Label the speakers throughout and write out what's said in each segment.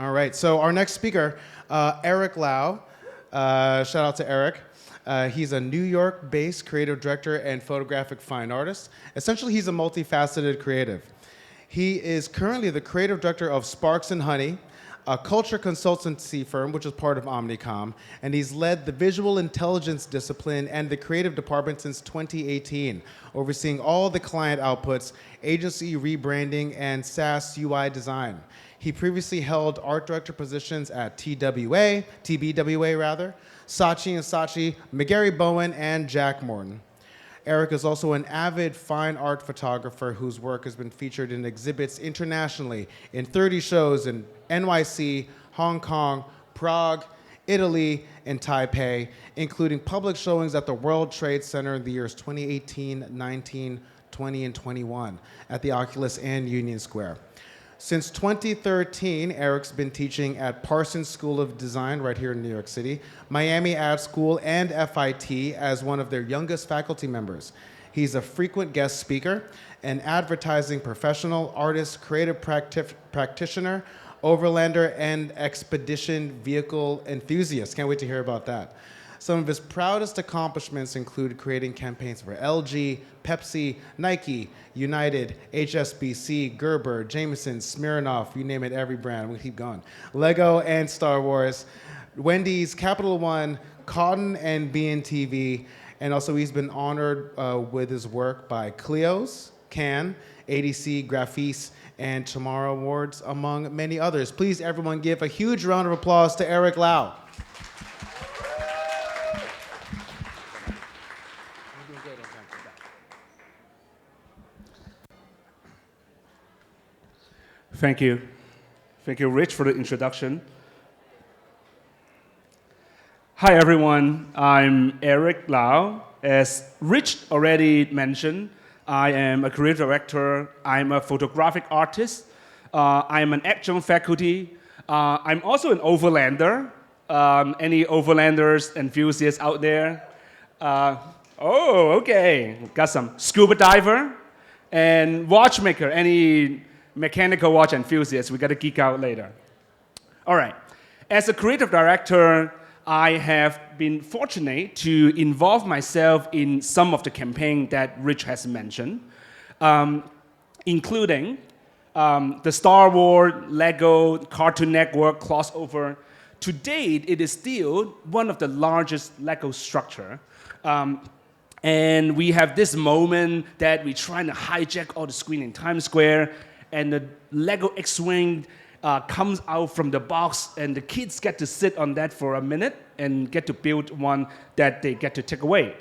Speaker 1: All right, so our next speaker, Eric Lau. Shout out to Eric. He's a New York-based creative director and photographic fine artist. Essentially, he's a multifaceted creative. He is currently the creative director of Sparks and Honey, a culture consultancy firm which is part of Omnicom, and he's led the visual intelligence discipline and the creative department since 2018, overseeing all the client outputs, agency rebranding, and SaaS UI design. He previously held art director positions at TBWA rather, Saatchi & Saatchi, McGarry Bowen, and Jack Morton. Eric is also an avid fine art photographer whose work has been featured in exhibits internationally in 30 shows in NYC, Hong Kong, Prague, Italy, and Taipei, including public showings at the World Trade Center in the years 2018, 19, 20, and 21 at the Oculus and Union Square. Since 2013, Eric's been teaching at Parsons School of Design right here in New York City, Miami Ad School, and FIT as one of their youngest faculty members. He's a frequent guest speaker, an advertising professional, artist, creative practitioner, overlander, and expedition vehicle enthusiast. Can't wait to hear about that. Some of his proudest accomplishments include creating campaigns for LG, Pepsi, Nike, United, HSBC, Gerber, Jameson, Smirnoff, you name it, every brand. I'm gonna keep going. Lego and Star Wars, Wendy's, Capital One, Cotton and BNTV, and also he's been honored with his work by Clio's, Cannes, ADC, Graphice, and Tomorrow Awards, among many others. Please, everyone, give a huge round of applause to Eric Lau.
Speaker 2: Thank you. Thank you, Rich, for the introduction. Hi, everyone. I'm Eric Lau. As Rich already mentioned, I am a creative director. I'm a photographic artist. I'm an adjunct faculty. I'm also an overlander. Any overlanders enthusiasts out there? Oh, okay. Got some scuba diver and watchmaker. Any mechanical watch enthusiasts? We got to geek out later. All right. As a creative director, I have been fortunate to involve myself in some of the campaign that Rich has mentioned, including the Star Wars, Lego, Cartoon Network crossover. To date, it is still one of the largest Lego structure. And we have this moment that we're trying to hijack all the screen in Times Square, and the Lego X-Wing comes out from the box, and the kids get to sit on that for a minute and get to build one that they get to take away.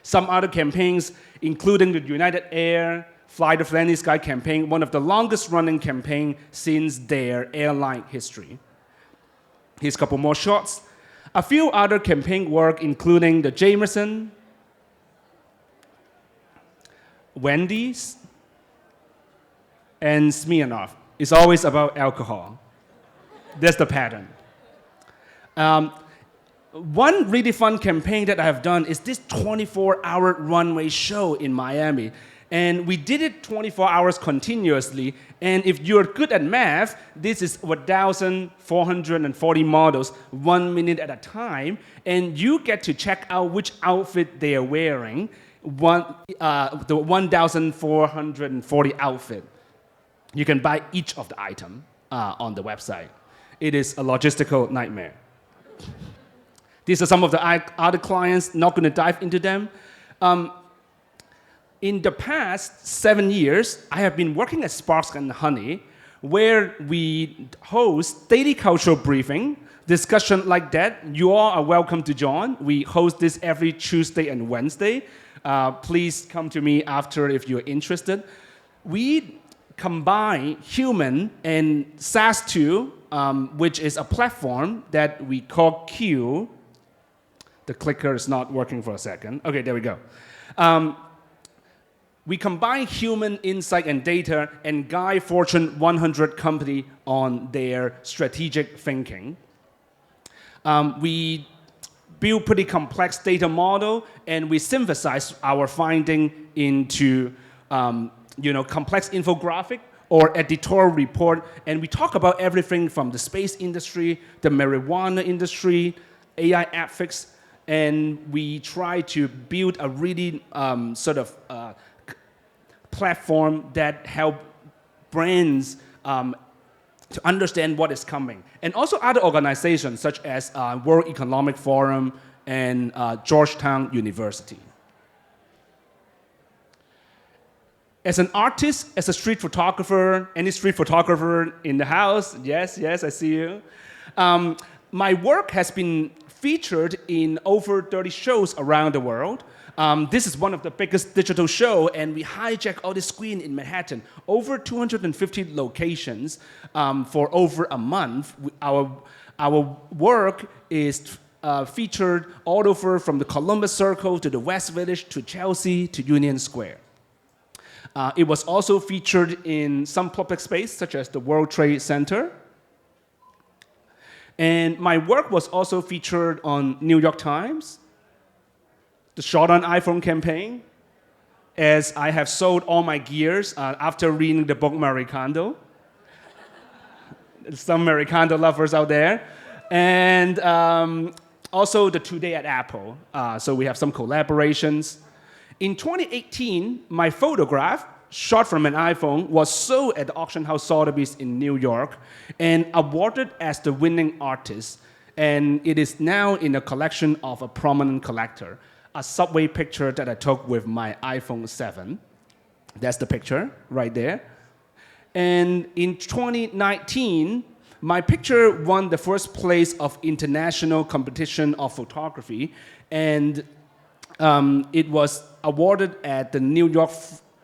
Speaker 2: Some other campaigns, including the United Air Fly the Friendly Sky campaign, one of the longest running campaign since their airline history. Here's a couple more shots. A few other campaign work, including the Jameson, Wendy's, and Smirnoff. It's always about alcohol. That's the pattern. One really fun campaign that I have done is this 24-hour runway show in Miami. And we did it 24 hours continuously. And if you're good at math, this is 1,440 models, 1 minute at a time. And you get to check out which outfit they are wearing, the 1,440 outfit. You can buy each of the item on the website. It is a logistical nightmare. These are some of the other clients, not going to dive into them. In the past 7 years, I have been working at Sparks and Honey, where we host daily cultural briefing, discussion like that. You all are welcome to join. We host this every Tuesday and Wednesday. Please come to me after if you're interested. We combine human and SaaS2, which is a platform that we call Q. The clicker is not working for a second. Okay, there we go. We combine human insight and data and guide Fortune 100 company on their strategic thinking. We build pretty complex data model, and we synthesize our finding into complex infographic or editorial report, and we talk about everything from the space industry, the marijuana industry, AI ethics, and we try to build a really platform that help brands to understand what is coming. And also other organizations such as World Economic Forum and Georgetown University. As an artist, as a street photographer, any street photographer in the house, yes, I see you. My work has been featured in over 30 shows around the world. This is one of the biggest digital shows, and we hijack all the screen in Manhattan. Over 250 locations for over a month. Our work is featured all over from the Columbus Circle to the West Village to Chelsea to Union Square. It was also featured in some public space, such as the World Trade Center. And my work was also featured on New York Times, the Shot on iPhone campaign, as I have sold all my gears after reading the book Marie Kondo. Some Marie Kondo lovers out there. And also the Today at Apple. So we have some collaborations. In 2018, my photograph, shot from an iPhone, was sold at the auction house Sotheby's in New York and awarded as the winning artist. And it is now in a collection of a prominent collector, a subway picture that I took with my iPhone 7. That's the picture right there. And in 2019, my picture won the first place of international competition of photography, and it was awarded at the New York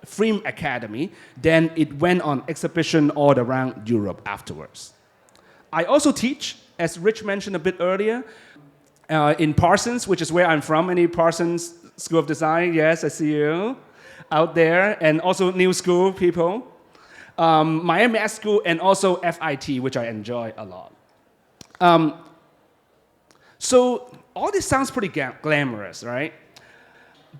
Speaker 2: Film Academy. Then it went on exhibition all around Europe afterwards. I also teach, as Rich mentioned a bit earlier, in Parsons, which is where I'm from. Any Parsons School of Design? Yes, I see you out there. And also New School people. Miami Art School, and also FIT, which I enjoy a lot. So all this sounds pretty glamorous, right?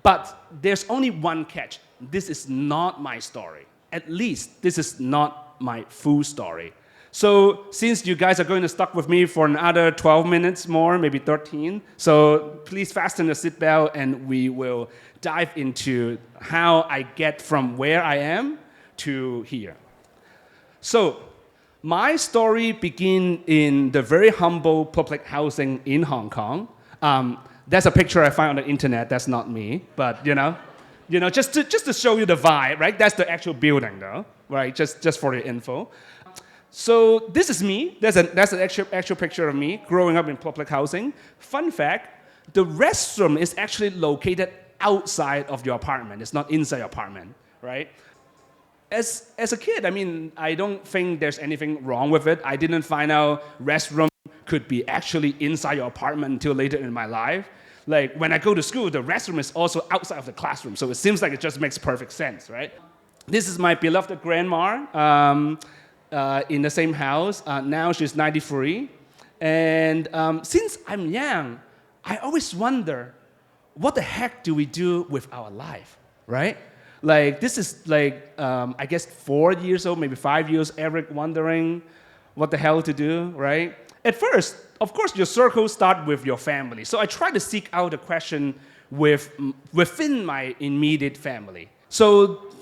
Speaker 2: But there's only one catch. This is not my story. At least this is not my full story. So since you guys are going to stuck with me for another 12 minutes more, maybe 13, so please fasten the seatbelt and we will dive into how I get from where I am to here. So my story begins in the very humble public housing in Hong Kong. That's a picture I found on the internet. That's not me, but just to show you the vibe, right? That's the actual building, though, right? Just for your info. So this is me. That's an actual picture of me growing up in public housing. Fun fact: the restroom is actually located outside of your apartment. It's not inside your apartment, right? As a kid, I mean, I don't think there's anything wrong with it. I didn't find out restroom could be actually inside your apartment until later in my life. Like when I go to school, the restroom is also outside of the classroom, so it seems like it just makes perfect sense, right? This is my beloved grandma in the same house. Now she's 93, and since I'm young, I always wonder, what the heck do we do with our life, right? Like this is like I guess 4 years old, maybe 5 years, Eric wondering what the hell to do, right? At first, of course, your circles start with your family. So I try to seek out a question within my immediate family. So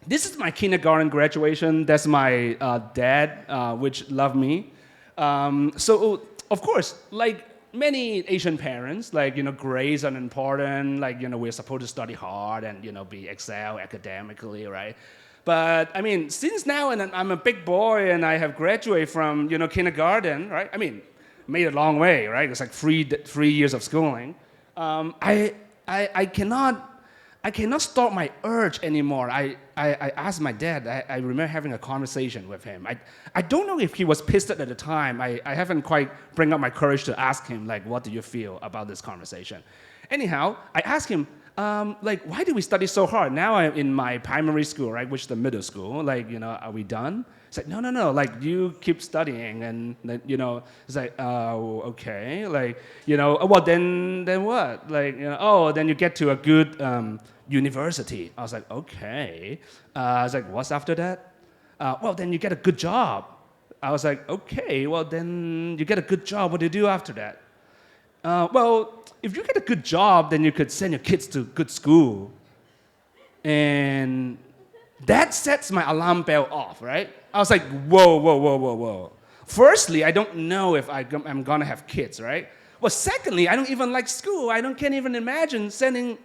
Speaker 2: this is my kindergarten graduation. That's my dad, which loved me. So of course, like many Asian parents, like, grades are important, like, we're supposed to study hard and, be excel academically, right? But, I mean, since now and I'm a big boy and I have graduated from, kindergarten, right? I mean, made a long way, right? It's like three years of schooling. I cannot stop my urge anymore. I asked my dad, I remember having a conversation with him. I don't know if he was pissed at the time. I haven't quite bring up my courage to ask him, like, what do you feel about this conversation? Anyhow, I asked him, like, why do we study so hard? Now I'm in my primary school, right, which is the middle school. Like, are we done? It's like, no, like, you keep studying. And, it's like, oh, okay. Like, well, then what? Like, then you get to a good university. I was like, okay. I was like, what's after that? Well, then you get a good job. I was like, okay, well, then you get a good job. What do you do after that? Well, if you get a good job, then you could send your kids to good school. And that sets my alarm bell off, right? I was like, whoa, whoa, whoa, whoa, whoa. Firstly, I don't know if I'm gonna have kids, right? Well, secondly, I don't even like school. Can't even imagine sending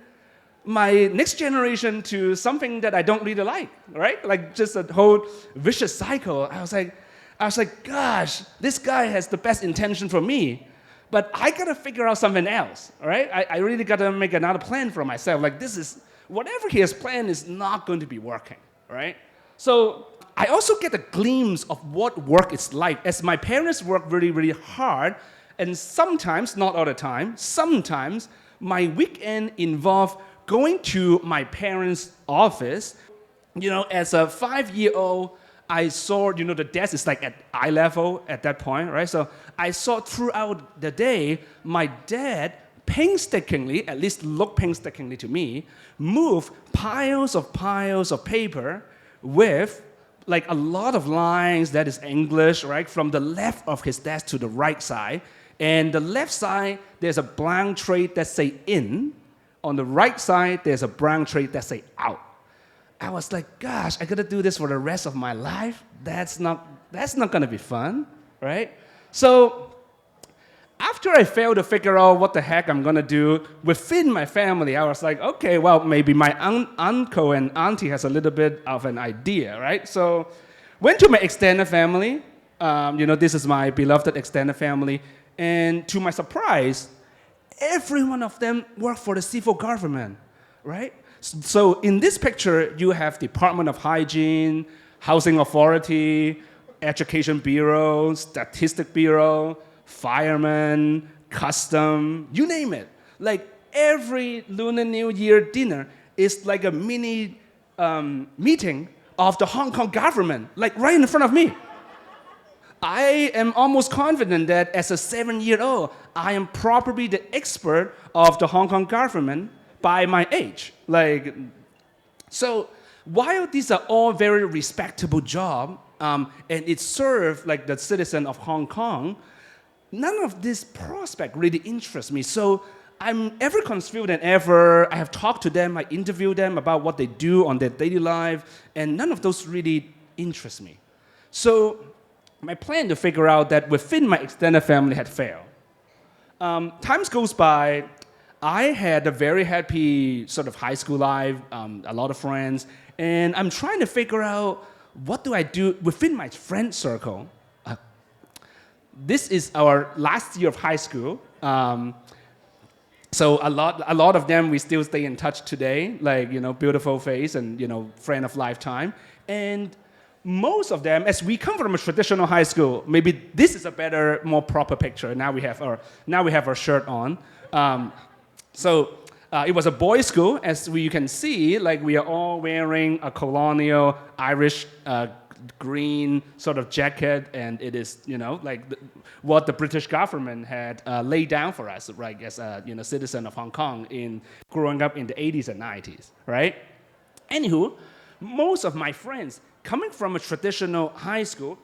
Speaker 2: my next generation to something that I don't really like, right? Like just a whole vicious cycle. I was like, gosh, this guy has the best intention for me, but I gotta figure out something else, all right? I really gotta make another plan for myself. Like whatever he has planned is not going to be working, right? So I also get a glimpse of what work is like, as my parents work really, really hard, and sometimes, not all the time, sometimes my weekend involve going to my parents' office. As a 5-year-old, I saw, the desk is like at eye level at that point, right? So I saw throughout the day, my dad painstakingly, at least look painstakingly to me, move piles of paper with like a lot of lines that is English, right? From the left of his desk to the right side. And the left side, there's a blank tray that say in. On the right side, there's a blank tray that say out. I was like, gosh, I gotta do this for the rest of my life? That's not gonna be fun, right? So after I failed to figure out what the heck I'm gonna do within my family, I was like, okay, well, maybe my uncle and auntie has a little bit of an idea, right? So went to my extended family. This is my beloved extended family. And to my surprise, every one of them work for the civil government, right? So in this picture, you have Department of Hygiene, Housing Authority, Education Bureau, Statistic Bureau, firemen, custom, you name it. Like every Lunar New Year dinner is like a mini meeting of the Hong Kong government, like right in front of me. I am almost confident that as a 7-year-old, I am probably the expert of the Hong Kong government by my age. So while these are all very respectable jobs, and it serves like the citizen of Hong Kong, none of this prospect really interests me. So I'm ever confused than ever. I have talked to them, I interviewed them about what they do on their daily life, and none of those really interest me. So my plan to figure out that within my extended family had failed. Times goes by, I had a very happy sort of high school life, a lot of friends, and I'm trying to figure out what do I do within my friend circle. This is our last year of high school. So a lot of them we still stay in touch today, beautiful face and friend of lifetime. And most of them, as we come from a traditional high school, maybe this is a better, more proper picture. Now we have our shirt on. It was a boys' school, as you can see. We are all wearing a colonial Irish green sort of jacket, and it is what the British government had laid down for us, right? As a citizen of Hong Kong in growing up in the 80s and 90s, right? Anywho, most of my friends coming from a traditional high school,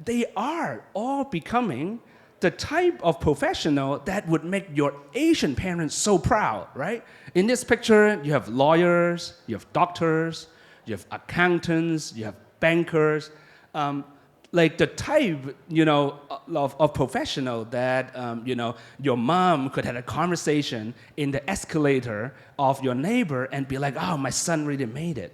Speaker 2: they are all becoming the type of professional that would make your Asian parents so proud, right? In this picture, you have lawyers, you have doctors, you have accountants, you have bankers, the type, of professional that, your mom could have a conversation in the escalator of your neighbor and be like, oh, my son really made it.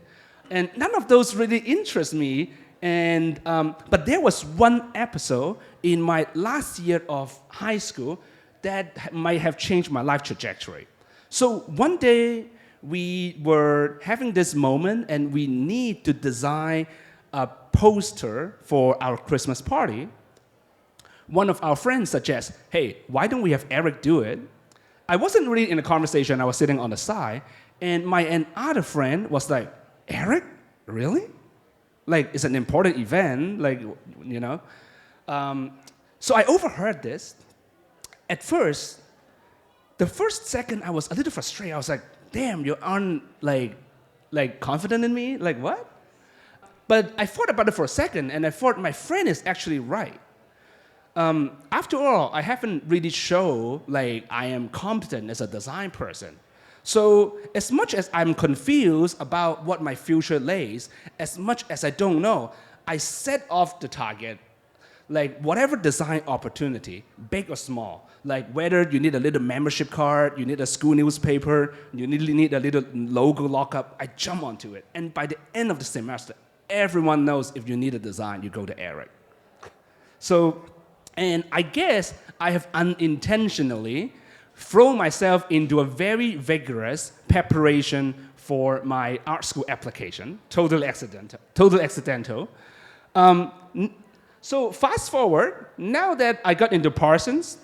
Speaker 2: And none of those really interest me. And but there was one episode in my last year of high school that might have changed my life trajectory. So one day we were having this moment and we need to design a poster for our Christmas party. One of our friends suggests, hey, why don't we have Eric do it? I wasn't really in a conversation, I was sitting on the side, and my other friend was like, Eric, really? It's an important event, So I overheard this. At first, the first second I was a little frustrated. I was like, damn, you aren't like confident in me? Like what? But I thought about it for a second, and I thought my friend is actually right. After all, I haven't really shown like I am competent as a design person. So as much as I'm confused about what my future lays, as much as I don't know, I set off the target, like whatever design opportunity, big or small, like whether you need a little membership card, you need a school newspaper, you need a little logo lockup, I jump onto it. And by the end of the semester, everyone knows if you need a design, you go to Eric. So, and I guess I have unintentionally thrown myself into a very vigorous preparation for my art school application, totally accidental. So fast forward, now that I got into Parsons,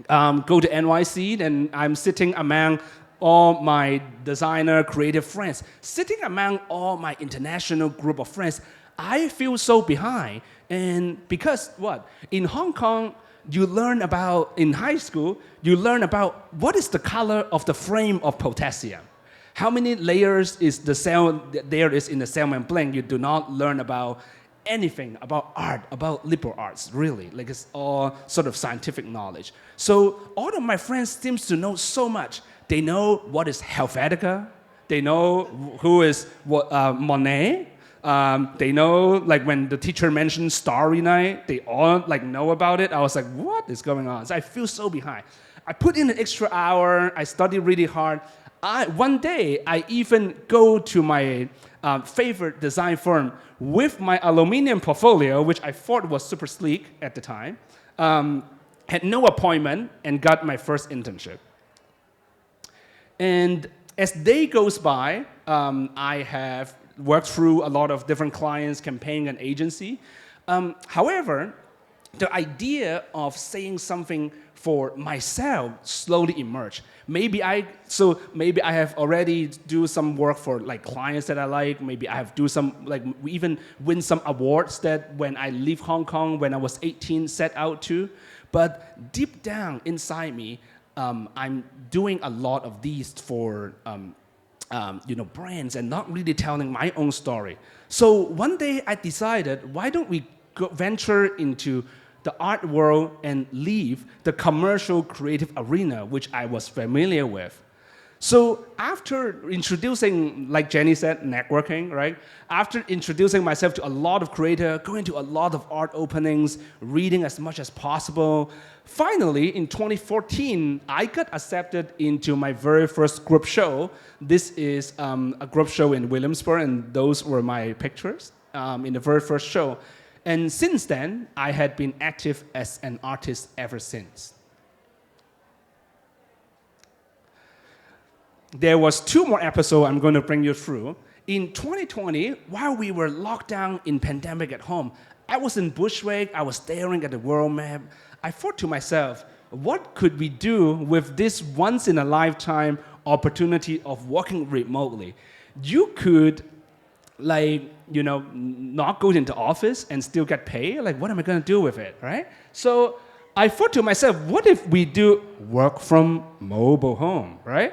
Speaker 2: go to NYC, and I'm sitting among all my designer, creative friends, sitting among all my international group of friends, I feel so behind. And because what? In Hong Kong, you learn about, in high school, you learn about what is the color of the frame of potassium. How many layers is the cell there is in the cell membrane? You do not learn about anything about art, about liberal arts, really. Like it's all sort of scientific knowledge. So all of my friends seems to know so much. They know what is Helvetica. They know who is Monet. They know, like when the teacher mentioned Starry Night, they all like know about it. I was like, what is going on? So I feel so behind. I put in an extra hour. I studied really hard. One day, I even go to my favorite design firm with my aluminum portfolio, which I thought was super sleek at the time. Had no appointment and got my first internship. And as day goes by, I have worked through a lot of different clients, campaign, and agency. However, the idea of saying something for myself slowly emerged. Maybe I have already do some work for like clients that I like. Maybe I have do some, like we even win some awards that when I leave Hong Kong when I was 18 set out to. But deep down inside me, I'm doing a lot of these for brands and not really telling my own story. So one day I decided, why don't we venture into the art world and leave the commercial creative arena, which I was familiar with. So after introducing, like Jenny said, networking, right? After introducing myself to a lot of creators, going to a lot of art openings, reading as much as possible, finally, in 2014, I got accepted into my very first group show. This is a group show in Williamsburg, and those were my pictures in the very first show. And since then, I had been active as an artist ever since. There was 2 more episodes I'm going to bring you through. In 2020, while we were locked down in pandemic at home, I was in Bushwick, I was staring at the world map. I thought to myself, what could we do with this once-in-a-lifetime opportunity of working remotely? You could, not go into office and still get paid. Like, what am I going to do with it, right? So I thought to myself, what if we do work from mobile home, right?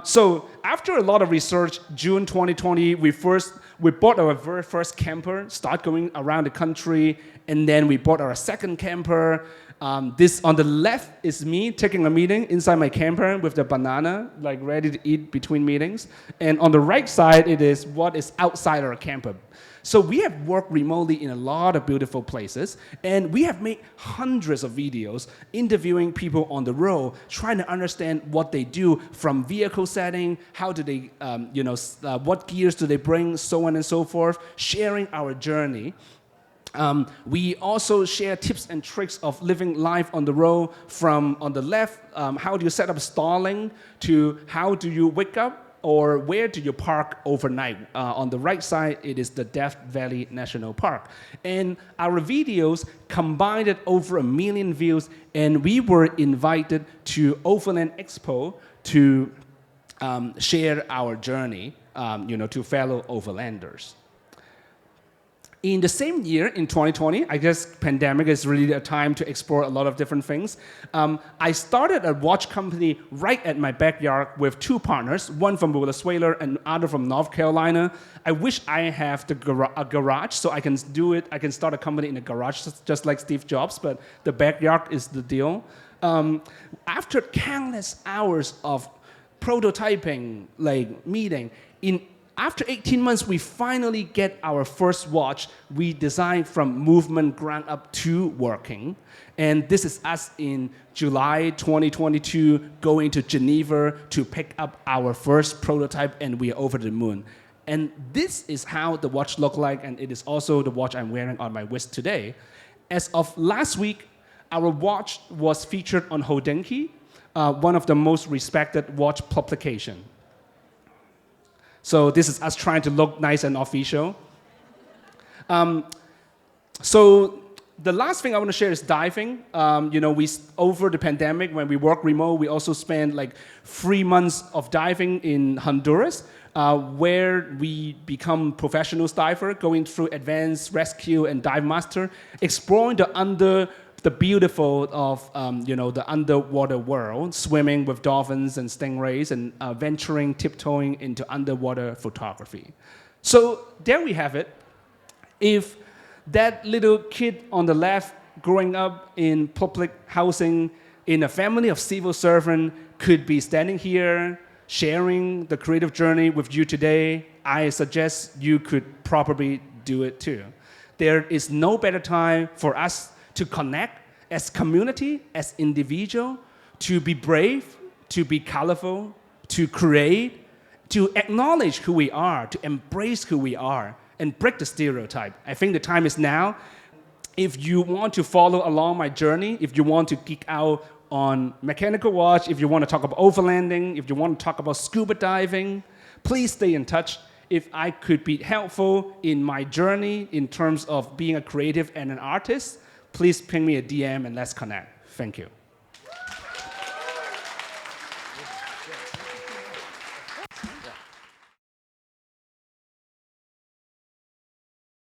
Speaker 2: So after a lot of research, June 2020, we bought our very first camper, start going around the country, and then we bought our second camper. This on the left is me taking a meeting inside my camper with the banana, like ready to eat between meetings. And on the right side, it is what is outside our camper. So we have worked remotely in a lot of beautiful places, and we have made hundreds of videos interviewing people on the road, trying to understand what they do from vehicle setting, how do they, what gears do they bring, so on and so forth, sharing our journey. We also share tips and tricks of living life on the road from, on the left, how do you set up stalling, to how do you wake up, or where do you park overnight? On the right side, it is the Death Valley National Park. And our videos combined over 1 million views, and we were invited to Overland Expo to share our journey, to fellow overlanders. In the same year, in 2020, I guess pandemic is really a time to explore a lot of different things. I started a watch company right at my backyard with two partners, one from Venezuela and other from North Carolina. I wish I have a garage so I can do it. I can start a company in a garage just like Steve Jobs, but the backyard is the deal. After countless hours of prototyping, like meeting, after 18 months, we finally get our first watch we designed from movement ground up to working. And this is us in July 2022 going to Geneva to pick up our first prototype, and we are over the moon. And this is how the watch looked like, and it is also the watch I'm wearing on my wrist today. As of last week, our watch was featured on Hodinkee, one of the most respected watch publications. So this is us trying to look nice and official. So the last thing I want to share is diving. Over the pandemic, when we work remote, we also spent like 3 months of diving in Honduras, where we become professional diver, going through advanced rescue and dive master, exploring the beautiful of the underwater world, swimming with dolphins and stingrays, and venturing, tiptoeing into underwater photography. So there we have it. If that little kid on the left growing up in public housing in a family of civil servants could be standing here sharing the creative journey with you today, I suggest you could probably do it too. There is no better time for us to connect as community, as individual, to be brave, to be colorful, to create, to acknowledge who we are, to embrace who we are, and break the stereotype. I think the time is now. If you want to follow along my journey, if you want to geek out on mechanical watch, if you want to talk about overlanding, if you want to talk about scuba diving, please stay in touch. If I could be helpful in my journey in terms of being a creative and an artist, please ping me a DM and let's connect. Thank you.